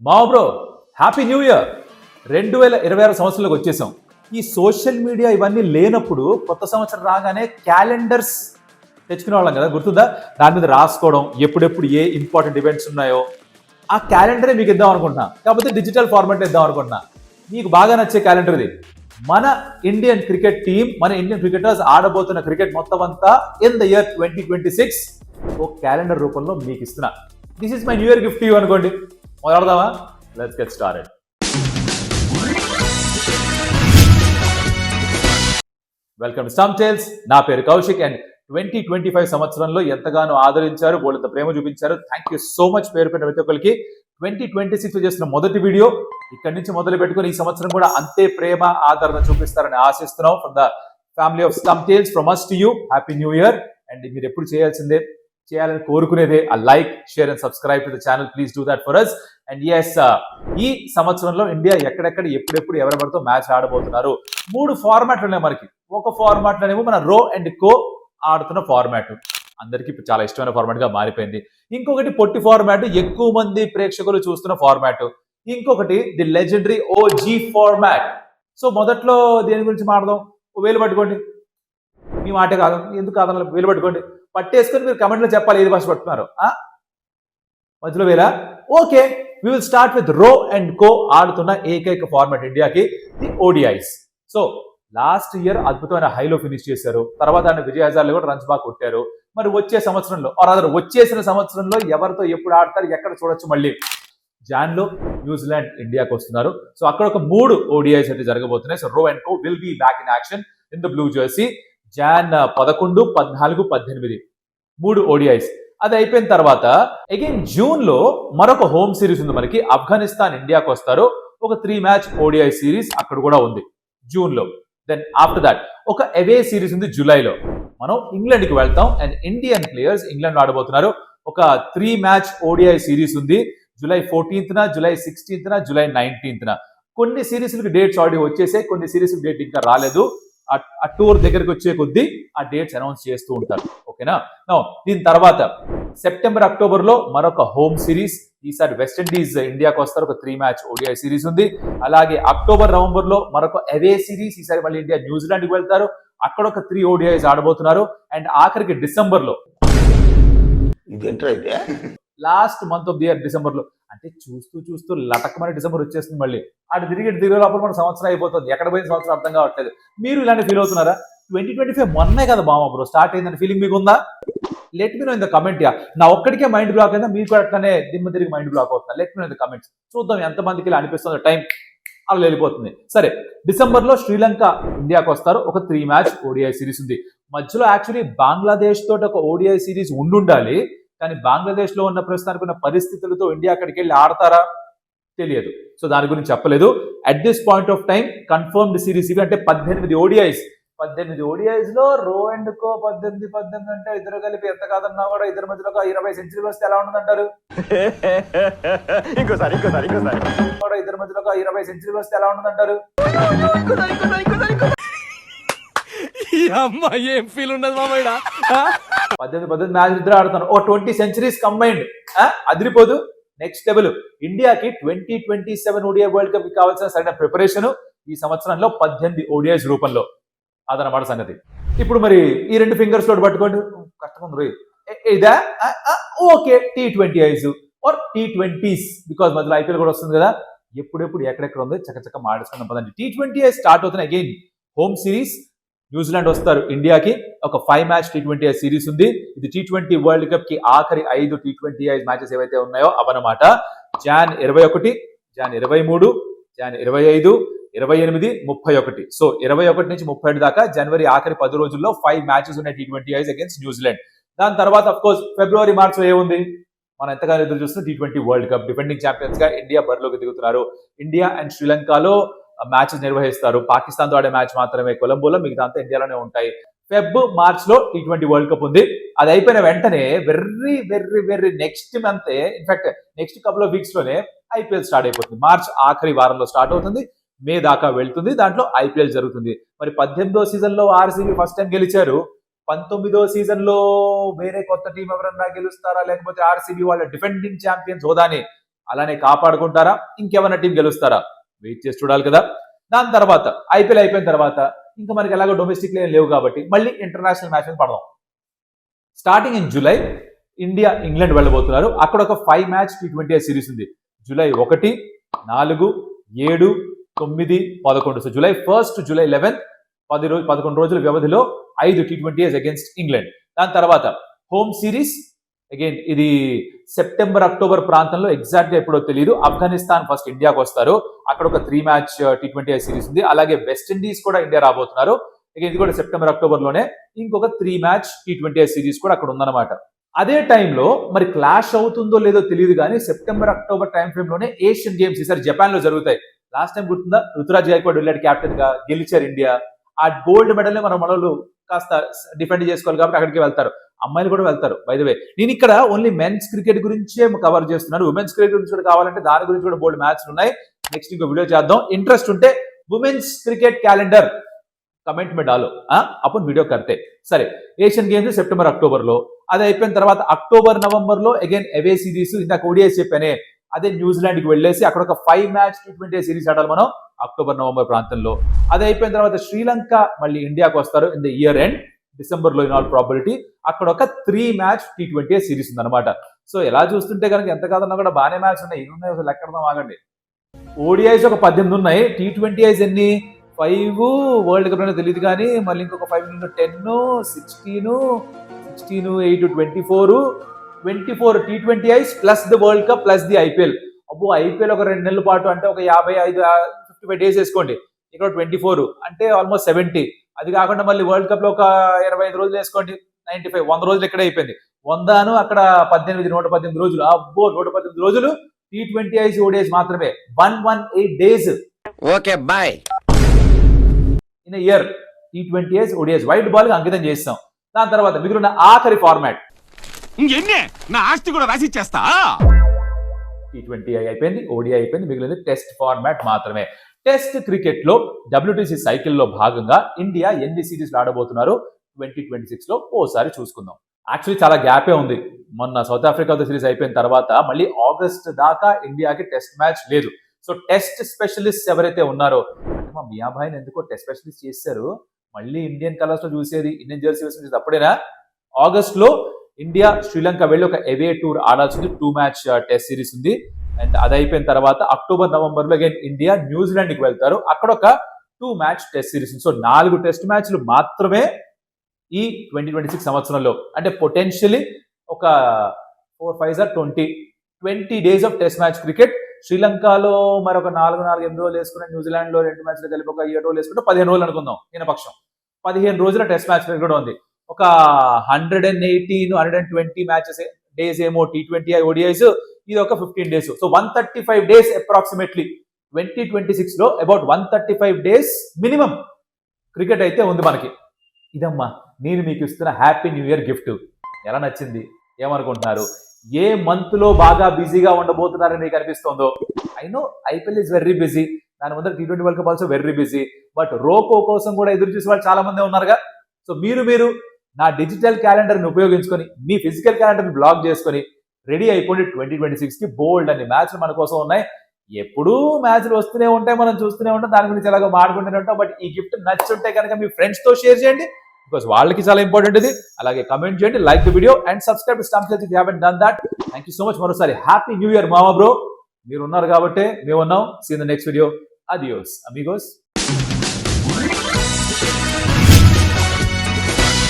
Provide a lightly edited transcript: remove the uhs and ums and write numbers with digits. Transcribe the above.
మావ bro, happy new year. 2026 సంవత్సరంలోకి వచ్చేసాం. ఈ సోషల్ మీడియా ఇవన్నీ లేనప్పుడు కొత్త సంవత్సరం రాగానే క్యాలెండర్స్ తెచ్చుకునే వాళ్ళం కదా, గుర్తుందా? దాని మీద రాసుకోవడం, ఎప్పుడెప్పుడు ఏ ఇంపార్టెంట్ ఈవెంట్స్ ఉన్నాయో ఆ క్యాలెండరే మీకు ఇద్దాం అనుకుంటున్నా. కాకపోతే డిజిటల్ ఫార్మాట్ ఇద్దాం అనుకుంటున్నా. మీకు బాగా నచ్చే క్యాలెండర్ ఇది. మన ఇండియన్ క్రికెట్ టీం, మన ఇండియన్ క్రికెటర్స్ ఆడబోతున్న క్రికెట్ మొత్తం అంతా ఇన్ ద ఇయర్ 2026 ఓ క్యాలెండర్ రూపంలో మీకు ఇస్తున్నా. This is my new year gift you అనుకోండి. మొదలెడదామా? Let's get started. Welcome to stump tales. నా పేరు కౌశిక్ అండ్ 2025 సంవత్సరంలో ఎంతగానో ఆదరించారు, బోళ్ళంత ప్రేమ చూపించారు. థ్యాంక్ యూ సో మచ్ పేరు పెట్టిన ప్రతి ఒక్కరికి. 2026 చేసిన మొదటి వీడియో ఇక్కడి నుంచి మొదలు పెట్టుకుని ఈ సంవత్సరం కూడా అంతే ప్రేమ ఆదరణ చూపిస్తారని ఆశిస్తున్నాం. From the family of Stump Tales, from us to you, happy new year. And మీరు ఎప్పుడు చేయాలని కోరుకునేదే ఆ like, share and subscribe to the channel. Please do that for us. And yes, ఈ సంవత్సరంలో ఇండియా ఎక్కడెక్కడ ఎప్పుడెప్పుడు ఎవరెవరితో మ్యాచ్ ఆడబోతున్నారు. 3 ఫార్మాట్లు ఉన్నాయి మనకి. ఒక ఫార్మాట్ లోనేమో మన రో అండ్ కో ఆడుతున్న ఫార్మాట్, అందరికీ చాలా ఇష్టమైన ఫార్మాట్ గా మారిపోయింది. ఇంకొకటి పొట్టి ఫార్మాట్, ఎక్కువ మంది ప్రేక్షకులు చూస్తున్న ఫార్మాట్. ఇంకొకటి the legendary OG format. So మొదట్లో దేని గురించి మాట్లాడదాం? వేలు పట్టుకోండి, మీ మాటే కాదు, ఎందుకు కాదన్న వేలు పట్టుకోండి, పట్టేసుకొని మీరు కమెంట్ లో చెప్పాలి ఏది భాష పట్టుకున్నారు. మధ్యలో వేలా? Okay, we will start with Ro and Co ఆడుతున్న ఏకైక ఫార్మాట్ ఇండియాకి, the ODIs. So last year అద్భుతమైన హైలో ఫినిష్ చేశారు. తర్వాత ఆయన విజయ్ హజార్లో కూడా రన్స్ బాగా కొట్టారు. మరి వచ్చే సంవత్సరంలో వచ్చేసిన సంవత్సరంలో ఎవరితో ఎప్పుడు ఆడతారు, ఎక్కడ చూడొచ్చు? మళ్ళీ జాన్ లో న్యూజిలాండ్ ఇండియాకి వస్తున్నారు. సో అక్కడ ఒక 3 ఓడిఐస్ అయితే జరగబోతున్నాయి. So Ro and Co will be back in action in the blue jersey. Jan 11, 14, 18 3 ODIs. అది అయిపోయిన తర్వాత అగైన్ జూన్ లో మరొక హోమ్ సిరీస్ ఉంది మనకి. ఆఫ్ఘనిస్తాన్ ఇండియాకి వస్తారు. ఒక 3 మ్యాచ్ ఓడిఐ సిరీస్ అక్కడ కూడా ఉంది జూన్ లో. దెన్ ఆఫ్టర్ దాట్ ఒక అవే సిరీస్ ఉంది జూలైలో. మనం ఇంగ్లాండ్ కి వెళ్తాం అండ్ ఇండియన్ ప్లేయర్స్ ఇంగ్లాండ్ ఆడబోతున్నారు. ఒక 3 మ్యాచ్ ఓడిఐ సిరీస్ ఉంది July 14th, July 16th, July 19th. కొన్ని సిరీస్లకి డేట్స్ ఆల్రెడీ వచ్చేసాయి, కొన్ని సిరీస్ డేట్ ఇంకా రాలేదు. ఆ టూర్ దగ్గరికి వచ్చే కొద్దీ ఆ డేట్స్ అనౌన్స్ చేస్తూ ఉంటారు. ఓకేనా? దీని తర్వాత సెప్టెంబర్, అక్టోబర్ లో మరొక హోమ్ సిరీస్. ఈసారి వెస్టిండీస్ ఇండియాకి వస్తారు. ఒక 3 మ్యాచ్ ఓడిఐ సిరీస్ ఉంది. అలాగే అక్టోబర్, నవంబర్ లో మరొక అవే సిరీస్. ఈసారి మళ్ళీ ఇండియా న్యూజిలాండ్ కి వెళ్తారు. అక్కడ ఒక 3 ఓడిఐస్ ఆడబోతున్నారు. అండ్ ఆఖరికి డిసెంబర్ లో, last month of the year December లో, అంటే చూస్తూ లటకమైన డిసెంబర్ వచ్చేస్తుంది. మళ్ళీ అటు తిరిగి లోపల మన సంవత్సరం అయిపోతుంది. ఎక్కడ పోయిన సంవత్సరం అర్థం కావట్లేదు. మీరు ఇలాంటి ఫీల్ అవుతున్నారా? 2025 మొన్నే కదా బామ బ్రో స్టార్ట్ అయిందని ఫీలింగ్ మీకు ఉందా? Let me know in the comment. నా ఒక్కడికే మైండ్ బ్లాక్ అయిందా, మీకు అట్లనే దిమ్మ తిరిగి మైండ్ బ్లాక్ అవుతుందా? Let me know in the comments. చూద్దాం ఎంతమందికి ఇలా అనిపిస్తుందో. టైం అలా వెళ్ళిపోతుంది. సరే, డిసెంబర్ లో శ్రీలంక ఇండియాకి వస్తారు. ఒక 3 మ్యాచ్ ఓడిఐ సిరీస్ ఉంది. మధ్యలో యాక్చువల్లీ బంగ్లాదేశ్ తోటి ఒక ఓడిఐ సిరీస్ ఉండాలి. కానీ బంగ్లాదేశ్ లో ఉన్న ప్రస్తుతానికి ఉన్న పరిస్థితులతో ఇండియా అక్కడికి వెళ్ళి ఆడతారా తెలియదు. సో దాని గురించి చెప్పలేదు. At this point of time confirmed series ఇవి. అంటే 18 ఓడిఐస్. 18 ఓడిఐస్ లో రో అండ్ కో 18 అంటే ఇద్దరు కలిపి ఎంత కాదన్నా కూడా ఇద్దరి మధ్యలో ఒక 20 సెంచరీలు వస్తే ఎలా ఉంటుందంటారు? ఇంకోసారి ఇద్దరి మధ్యలో ఒక 20 సెంచరీలు వస్తే ఎలా ఉంటుందంటారు? ఏం ఫీల్ ఉండదు మామయ్య. 18 మ్యాచ్ ఇద్దరు ఆడుతాను. ఓ 20 సెంచరీస్ కంబైన్డ్. అదిరిపోదు. Next level. ఇండియాకి 2027 ఓడిఐ వరల్డ్ కప్ కావాల్సిన సరైన ప్రిపరేషన్ ఈ సంవత్సరంలో 18 ఓడిఐస్ రూపంలో. అదనమాట సంగతి. ఇప్పుడు మరి ఈ 2 ఫింగర్స్ తోటి పట్టుకోండి. కష్టం రోయ్. ఇదా? Okay, T20Is or T20s, because మధ్యలో ఐపీఎల్ కూడా వస్తుంది కదా. ఎప్పుడెప్పుడు ఎక్కడెక్కడ ఉందో చక్కచక్క మాట్లాడుకుందాం పదండి. T20Is స్టార్ట్ అవుతున్నాయి. Again home series. న్యూజిలాండ్ వస్తారు ఇండియాకి. ఒక 5 మ్యాచ్ T20I సిరీస్ ఉంది. ఇది T20 వరల్డ్ కప్ కి ఆఖరి 5 T20I మ్యాచెస్ ఏవైతే ఉన్నాయో అవన్నమాట. Jan 21, Jan 23, Jan 25, 28, 31. సో 21 నుంచి 31 దాకా జనవరి ఆఖరి 10 రోజుల్లో 5 మ్యాచెస్ ఉన్నాయి T20Is అగేన్స్ట్ న్యూజిలాండ్. దాని తర్వాత అఫ్ కోర్స్ ఫిబ్రవరి, మార్చ్ లో ఏముంది? మనం ఎంతగానో ఎదురు చూస్తున్న T20 world cup. Defending champions గా ఇండియా బరిలోకి దిగుతున్నారు. ఇండియా అండ్ శ్రీలంకలో మ్యాచెస్ నిర్వహిస్తారు. పాకిస్తాన్ తో ఆడే మ్యాచ్ మాత్రమే కొలంబోలో, మిగతా అంతా ఇండియాలోనే ఉంటాయి. మార్చ్ లో T20 వరల్డ్ కప్ ఉంది. అది అయిపోయిన వెంటనే very next month, in fact next couple of weeks లోనే ఐపీఎల్ స్టార్ట్ అయిపోతుంది. మార్చ్ ఆఖరి వారంలో స్టార్ట్ అవుతుంది, మే దాకా వెళ్తుంది. దాంట్లో ఐపీఎల్ జరుగుతుంది. మరి 18వ సీజన్ లో ఆర్సీబీ ఫస్ట్ టైం గెలిచారు. 19వ సీజన్ లో వేరే కొత్త టీం ఎవరన్నా గెలుస్తారా, లేకపోతే ఆర్సీబీ వాళ్ళ డిఫెండింగ్ ఛాంపియన్స్ హోదాని అలానే కాపాడుకుంటారా, ఇంకేమైనా టీం గెలుస్తారా, వెయిట్ చేసి చూడాలి కదా. దాని తర్వాత ఐపీఎల్ అయిపోయిన తర్వాత ఇంకా మనకి ఎలాగో డొమెస్టిక్ ఏం లేవు కాబట్టి మళ్ళీ ఇంటర్నేషనల్ మ్యాచ్ పడదాం. Starting in July India England వెళ్ళబోతున్నారు. అక్కడ ఒక 5 మ్యాచ్ T20 సిరీస్ ఉంది. జూలై 1, 4, 7, 9, 11. సో జూలై 1, జూలై 11, 11 రోజుల వ్యవధిలో 5 T20 అగేన్స్ట్ ఇంగ్లాండ్. దాని తర్వాత హోమ్ సిరీస్ అగైన్ ఇది సెప్టెంబర్ అక్టోబర్ ప్రాంతంలో, ఎగ్జాక్ట్ గా ఎప్పుడో తెలియదు. ఆఫ్ఘనిస్తాన్ ఫస్ట్ ఇండియాకి వస్తారు. అక్కడ ఒక 3 మ్యాచ్ T20 సిరీస్ ఉంది. అలాగే వెస్ట్ ఇండీస్ కూడా ఇండియా రాబోతున్నారు. ఇది కూడా సెప్టెంబర్ అక్టోబర్ లోనే. ఇంకొక 3 మ్యాచ్ T20 సిరీస్ కూడా అక్కడ ఉందన్నమాట. అదే టైంలో మరి క్లాష్ అవుతుందో లేదో తెలియదు కానీ సెప్టెంబర్ అక్టోబర్ టైం ఫ్రేమ్ లోనే ఏషియన్ గేమ్స్ ఈసారి జపాన్ లో జరుగుతాయి. లాస్ట్ టైం గుర్తుందా, రుతురాజ్ గైక్వాడ్ వెళ్ళాడు క్యాప్టెన్ గా, గెలిచారు ఇండియా. ఆ గోల్డ్ మెడల్ ని మనోళ్ళు కాస్త డిఫెండ్ చేసుకోవాలి కాబట్టి అక్కడికి వెళ్తారు. అమ్మాయిలు కూడా వెళ్తారు. బై ద వే నేను ఇక్కడ ఓన్లీ మెన్స్ క్రికెట్ గురించే కవర్ చేస్తున్నాను. ఉమెన్స్ క్రికెట్ గురించి కూడా కావాలంటే దాని గురించి కూడా బోల్డ్ మ్యాచ్లు ఉన్నాయి. నెక్స్ట్ ఇంకో వీడియో చేద్దాం. ఇంట్రెస్ట్ ఉంటే ఉమెన్స్ క్రికెట్ క్యాలెండర్ कमेंट में डालो, अपन वीडियो करते. సరే, ఏషియన్ గేమ్స్ సెప్టెంబర్ అక్టోబర్ లో, అది అయిపోయిన తర్వాత అక్టోబర్ నవంబర్ లో అగైన్ అవే సిరీస్. ఇందాక ఓడిఐ చెప్పానే, అదే న్యూజిలాండ్ కి వెళ్ళేసి అక్కడ ఒక 5 మ్యాచ్ T20 సిరీస్ ఆడాలి మనం అక్టోబర్ నవంబర్ ప్రాంతంలో. అది అయిపోయిన తర్వాత శ్రీలంక మళ్ళీ ఇండియాకి వస్తారు in the year end, December లో ఇన్ ఆల్ ప్రాబిలిటీ. అక్కడ ఒక 3 మ్యాచ్ T20 సిరీస్ ఉందన్నమాట. సో ఎలా చూస్తుంటే కనుక ఎంత కాదన్నా కూడా బాగానే మ్యాచ్ ఉన్నాయి. ఇన్ని ఉన్నాయి, అసలు ఎక్కడదాం ఆగండి. ఓడిఐస్ ఒక 18 ఉన్నాయి. T20 ఎన్ని, 5 వరల్డ్ కప్ లో తెలియదు కానీ మళ్ళీ ఇంకొక 5 10, 16, 8, 24 T20 plus the world cup plus the IPL. అబ్బో, ఐపీఎల్ ఒక 2 నెలల పాటు అంటే ఒక 55 డేస్ వేసుకోండి. ఇక్కడ 24 అంటే ఆల్మోస్ట్ 70. అది కాకుండా మళ్ళీ వరల్డ్ కప్ లో ఒక 25 రోజులు వేసుకోండి, 95, 100 రోజులు ఇక్కడే అయిపోయింది. 100 అక్కడ 18, 118 రోజులు. అబ్బో, 118 రోజులు T20 ఓడిఐస్ మాత్రమే. 118 days. Okay, boy. In year T20 ODIs white ball అంకితం చేస్తాం. దాని తర్వాత మిగిలిన ఆఖరి ఫార్మాట్ నా ఆస్తి కూడా రాసి ఇచ్చేస్తా. T20 అయిపోయింది, ఓడిఐ అయిపోయింది, మిగిలింది టెస్ట్ ఫార్మాట్ మాత్రమే. టెస్ట్ క్రికెట్ లో WTC సైకిల్ లో భాగంగా ఇండియా ఎన్ని సిరీస్ ఆడబోతున్నారు 2026 లో ఓసారి చూసుకుందాం. యాక్చువల్లీ చాలా గ్యాపే ఉంది. మొన్న సౌత్ ఆఫ్రికాతో సిరీస్ అయిపోయిన తర్వాత మళ్ళీ ఆగస్ట్ దాకా ఇండియాకి టెస్ట్ మ్యాచ్ లేదు. సో టెస్ట్ స్పెషలిస్ట్ ఎవరైతే ఉన్నారో, అంటే మా మియాభాయిని ఎందుకో టెస్ట్ స్పెషలిస్ట్ చేశారు, మళ్ళీ ఇండియన్ కలర్స్ లో చూసేది, ఇండియన్ జెర్సీ వేసుకునేది అప్పుడేనా. ఆగస్ట్ లో ఇండియా శ్రీలంక వెళ్ళి ఒక అవే టూర్ ఆడాల్సింది. 2 మ్యాచ్ టెస్ట్ సిరీస్ ఉంది. అండ్ అది అయిపోయిన తర్వాత అక్టోబర్ నవంబర్ లో అగైన్ ఇండియా న్యూజిలాండ్ కి వెళ్తారు. అక్కడ ఒక 2 match test series. So 4 test మ్యాచ్లు మాత్రమే ఈ 2026 సంవత్సరంలో. అంటే పొటెన్షియలీ ఒక 4, 5 are 20 days of test match cricket. శ్రీలంకలో మరొక 4, 8 రోజులు వేసుకుని, న్యూజిలాండ్ లో 2 మ్యాచ్లు కలిపి ఒక 7 రోజులు వేసుకుంటే 15 రోజులు అనుకుందాం. పక్షం 15 రోజుల టెస్ట్ మ్యాచ్ క్రికెట్ ఉంది. ఒక 118, 120 మ్యాచెస్ డేస్ ఏమో T20 ఓడిఐస్, ఇది ఒక 15 డేస్. సో 135 డేస్ అప్రాక్సిమేట్లీ 2026 లో అబౌట్ 135 డేస్ మినిమం క్రికెట్ అయితే ఉంది మనకి. ఇదమ్మా నేను మీకు ఇస్తున్న హ్యాపీ న్యూ ఇయర్ గిఫ్ట్. ఎలా నచ్చింది, ఏమనుకుంటున్నారు? ఏ మంత్ లో బాగా బిజీగా ఉండబోతున్నారని మీకు అనిపిస్తుందో? I know IPL is very busy, దాని ముందర T20 world cup also very busy. But roko కోసం కూడా ఎదురు చూసే వాళ్ళు చాలా మంది ఉన్నారుగా. సో మీరు నా డిజిటల్ క్యాలెండర్ని ఉపయోగించుకొని, మీ ఫిజికల్ క్యాలెండర్ని బ్లాక్ చేసుకొని రెడీ అయిపోండి. 2026 కి బోల్డ్ అన్ని మ్యాచ్లు మన కోసం ఉన్నాయి. ఎప్పుడూ మ్యాచ్లు వస్తూనే ఉంటాయి, మనం చూస్తూనే ఉంటాం, దాని గురించి ఎలాగో మాట్లాడుకుంటూనే ఉంటాం. బట్ ఈ గిఫ్ట్ నచ్చుంటే కనుక మీ ఫ్రెండ్స్ తో షేర్ చేయండి, బికాస్ వాళ్ళకి చాలా ఇంపార్టెంట్ ఇది. అలాగే కమెంట్ చేయండి, like the video and subscribe to Stump Tales if you haven't done that. Thank you so much. మరోసారి హ్యాపీ న్యూ ఇయర్ మామా బ్రో. మీరు ఉన్నారు కాబట్టి మేము ఉన్నాం. See in the next video. అడియోస్ అమిగోస్.